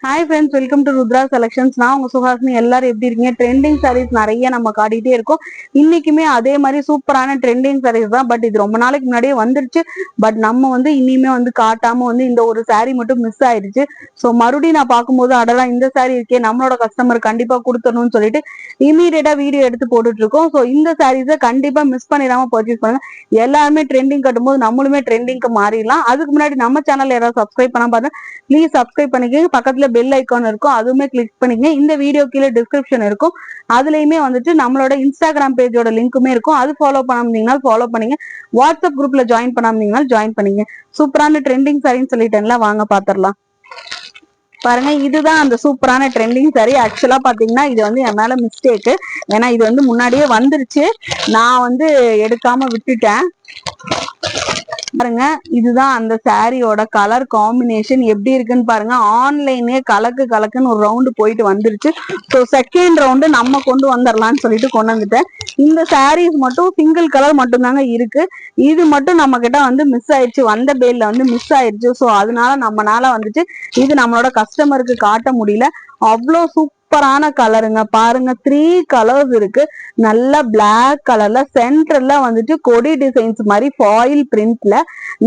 Hi friends, welcome to Rudra selections. நான் உங்க சுஹாசினி. எல்லாரும் எப்படி இருக்கீங்க? ட்ரெண்டிங் சாரீஸ் நிறைய நம்ம காட்டிட்டே இருக்கோம். இன்னைக்குமே அதே மாதிரி சூப்பரான ட்ரெண்டிங் சாரீஸ் தான். பட் இது ரொம்ப நாளைக்கு முன்னாடியே வந்துருச்சு. பட் நம்ம இனிமே காட்டாம இந்த ஒரு சாரீ மட்டும் மிஸ் ஆயிடுச்சு. ஸோ மறுபடியும் நான் பார்க்கும்போது அடலாம் இந்த சாரீ இருக்கே, நம்மளோட கஸ்டமர் கண்டிப்பா கொடுத்துடணும்னு சொல்லிட்டு இமீடியட்டா வீடியோ எடுத்து போட்டுட்டு இருக்கோம். ஸோ இந்த சாரீஸை கண்டிப்பா மிஸ் பண்ணிடாம பர்ச்சேஸ் பண்ணுங்க. எல்லாருமே ட்ரெண்டிங் கட்டும்போது நம்மளுமே ட்ரெண்டிங்க்கு மாறிடலாம். அதுக்கு முன்னாடி நம்ம சேனல் யாராவது சப்ஸ்கிரைப் பண்ண பாருங்க, ப்ளீஸ் சப்ஸ்கிரைப் பண்ணிக்கோங்க. பக்கத்துல பெல் ஐக்கான் இருக்கும், அதுவுமே கிளிக் பண்ணிக்கங்க. இந்த வீடியோ கீழே டிஸ்கிரிப்ஷன் இருக்கும், அதுலயுமே நம்மளோட இன்ஸ்டாகிராம் பேஜோட லிங்க்குமே இருக்கும். அது ஃபாலோ பண்ணாமீங்கன்னா ஃபாலோ பண்ணீங்க. வாட்ஸ்அப் குரூப்ல ஜாயின் பண்ணாமீங்கன்னா ஜாயின் பண்ணீங்க. சூப்பரான ட்ரெண்டிங் சாரின்னு சொல்லிட்டேன்ல, வாங்க பாத்திரலாம். பாருங்க, இதுதான் அந்த சூப்பரான ட்ரெண்டிங் சாரி. ஆக்சுவலா பாத்தீங்கன்னா இது என் மேல மிஸ்டேக். ஏன்னா இது முன்னாடியே வந்துருச்சு, நான் எடுக்காம விட்டுட்டேன். பாருங்க, இதுதான் அந்த சாரியோட கலர் காம்பினேஷன் எப்படி இருக்குன்னு பாருங்க. ஆன்லைனே கலக்குன்னு ஒரு ரவுண்டு போயிட்டு வந்துருச்சு. ஸோ செகண்ட் ரவுண்டு நம்ம கொண்டு வந்துடலாம்னு சொல்லிட்டு கொண்டு வந்துட்டேன். இந்த சாரீஸ் மட்டும் சிங்கிள் கலர் மட்டும்தாங்க இருக்கு. இது மட்டும் நம்ம கிட்ட மிஸ் ஆயிடுச்சு, வந்த பேர்ல மிஸ் ஆயிடுச்சு. ஸோ அதனால நம்மளால இது நம்மளோட கஸ்டமருக்கு காட்ட முடியல. அவ்வளோ சூப்பரான கலருங்க. பாருங்க, 3 கலர்ஸ் இருக்கு. நல்லா பிளாக் கலர்ல சென்டர்ல கொடி டிசைன்ஸ் மாதிரி ஃபாயில் பிரிண்ட்ல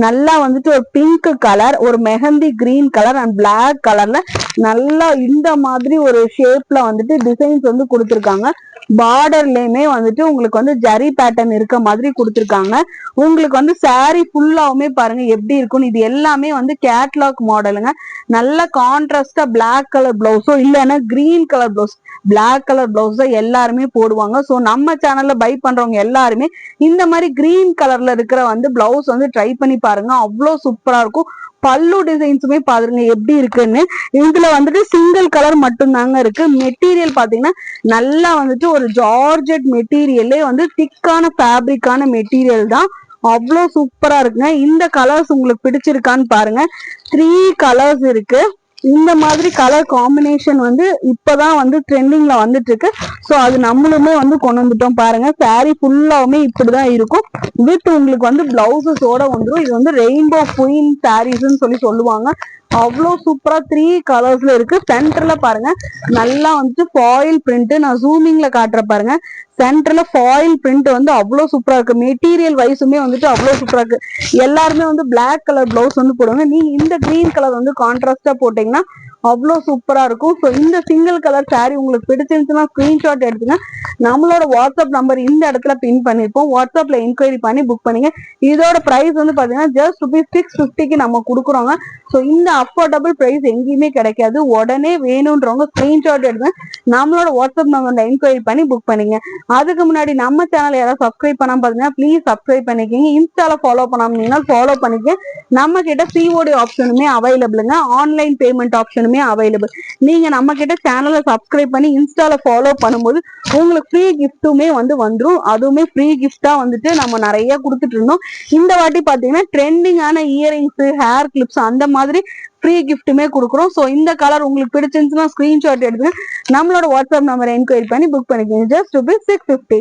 நல்லா ஒரு பிங்க் கலர், ஒரு mehndi green colour and black கலர்ல நல்லா இந்த மாதிரி ஒரு ஷேப்ல டிசைன்ஸ் கொடுத்துருக்காங்க. பார்டர்லயுமே உங்களுக்கு ஜரி பேட்டர்ன் இருக்க மாதிரி கொடுத்துருக்காங்க. உங்களுக்கு சாரி ஃபுல்லாவுமே பாருங்க எப்படி இருக்குன்னு. இது எல்லாமே கேட்லாக் மாடலுங்க. நல்ல கான்ட்ராஸ்டா பிளாக் கலர் பிளவுஸோ இல்லைன்னா green colour blouse, black colour blouse எல்லாருமே போடுவாங்க. ஸோ நம்ம சேனல்ல பை பண்றவங்க எல்லாருமே இந்த மாதிரி கிரீன் கலர்ல இருக்கிற பிளவுஸ் ட்ரை பண்ணி பாருங்க, அவ்வளோ சூப்பரா இருக்கும். பல்லு டிசைன்ஸுமே பாருங்க எப்படி இருக்குன்னு. இதுல சிங்கிள் கலர் மட்டும் தாங்க இருக்கு. மெட்டீரியல் பாத்தீங்கன்னா நல்லா ஒரு ஜார்ஜெட் மெட்டீரியல்லே திக்கான ஃபேப்ரிக்கான மெட்டீரியல் தான். அவ்வளோ சூப்பரா இருக்குங்க. இந்த கலர்ஸ் உங்களுக்கு பிடிச்சிருக்கான்னு பாருங்க. 3 கலர்ஸ் இருக்கு. இந்த மாதிரி கலர் காம்பினேஷன் இப்பதான் ட்ரெண்டிங்ல வந்துட்டு இருக்கு. ஸோ அது நம்மளுமே கொண்டு வந்துட்டோம். பாருங்க, சாரி ஃபுல்லாவுமே இப்படிதான் இருக்கும். வித் உங்களுக்கு பிளவுசஸோட வந்துடும். இது ரெயின்போ குயின் சாரீஸ்ன்னு சொல்லுவாங்க. அவ்வளோ சூப்பரா 3 கலர்ஸ்ல இருக்கு. சென்டர்ல பாருங்க நல்லா ஃபாயில் பிரிண்ட். நான் ஜூமிங்ல காட்டுற பாருங்க. சென்டர்ல ஃபாயில் பிரிண்ட் அவ்வளோ சூப்பரா இருக்கு. மெட்டீரியல் வைஸுமே அவ்வளோ சூப்பரா இருக்கு. எல்லாருமே பிளாக் கலர் பிளவுஸ் போடுவாங்க. நீங்க இந்த கிரீன் கலர் கான்ட்ராஸ்டா போட்டீங்கன்னா அவ்வளோ சூப்பரா இருக்கும். ஸோ இந்த சிங்கிள் கலர் சாரி உங்களுக்கு பிடிச்சிருந்துச்சுன்னா ஸ்கிரீன்ஷாட் எடுத்துங்க. நம்மளோட வாட்ஸ்அப் நம்பர் இந்த இடத்துல பின் பண்ணிருப்போம். வாட்ஸ்அப்ல என்கொயரி பண்ணி புக் பண்ணீங்க. இதோட பிரைஸ் பாத்தீங்கன்னா ஜஸ்ட் ₹650 நம்ம கொடுக்குறோங்க. ஸோ இந்த அஃபோர்டபுள் பிரைஸ் எங்கேயுமே கிடைக்காது. உடனே வேணும்ன்றவங்க ஸ்கிரீன்ஷாட் எடுங்க, நம்மளோட வாட்ஸ்அப் நம்பர்ல என்கொயரி பண்ணி புக் பண்ணீங்க. அதுக்கு முன்னாடி நம்ம சேனல் யாராவது சப்ஸ்கிரைப் பண்ணாம பாத்தீங்கன்னா ப்ளீஸ் சப்ஸ்கிரைப் பண்ணிக்கோங்க. இன்ஸ்டால ஃபாலோ பண்ணாமீங்கன்னா ஃபாலோ பண்ணிக்க. நம்ம கிட்ட சிஓடி ஆப்ஷனுமே அவைலபிளுங்க, ஆன்லைன் பேமெண்ட் ஆப்ஷனுமே அவைலபிள். நீங்க நம்ம கிட்ட சேனலை சப்ஸ்கிரைப் பண்ணி இன்ஸ்டால ஃபாலோ பண்ணும்போது உங்களுக்கு ஃப்ரீ கிஃப்ட்டுமே வந்துடும். அதுவுமே ஃப்ரீ கிஃப்டா நம்ம நிறைய கொடுத்துட்டு இருந்தோம். இந்த வாட்டி பாத்தீங்கன்னா ட்ரெண்டிங்கான இயரிங்ஸ், ஹேர் கிளிப்ஸ் அந்த மாதிரி ஃப்ரீ கிஃப்ட்டுமே கொடுக்குறோம். ஸோ இந்த கலர் உங்களுக்கு பிடிச்சிருந்துச்சுன்னா ஸ்கிரீன்ஷாட் எடுத்து நம்மளோட வாட்ஸ்அப் நம்பரை என்கொயரி பண்ணி புக் பண்ணிக்கோங்க. ஜஸ்ட் ₹650.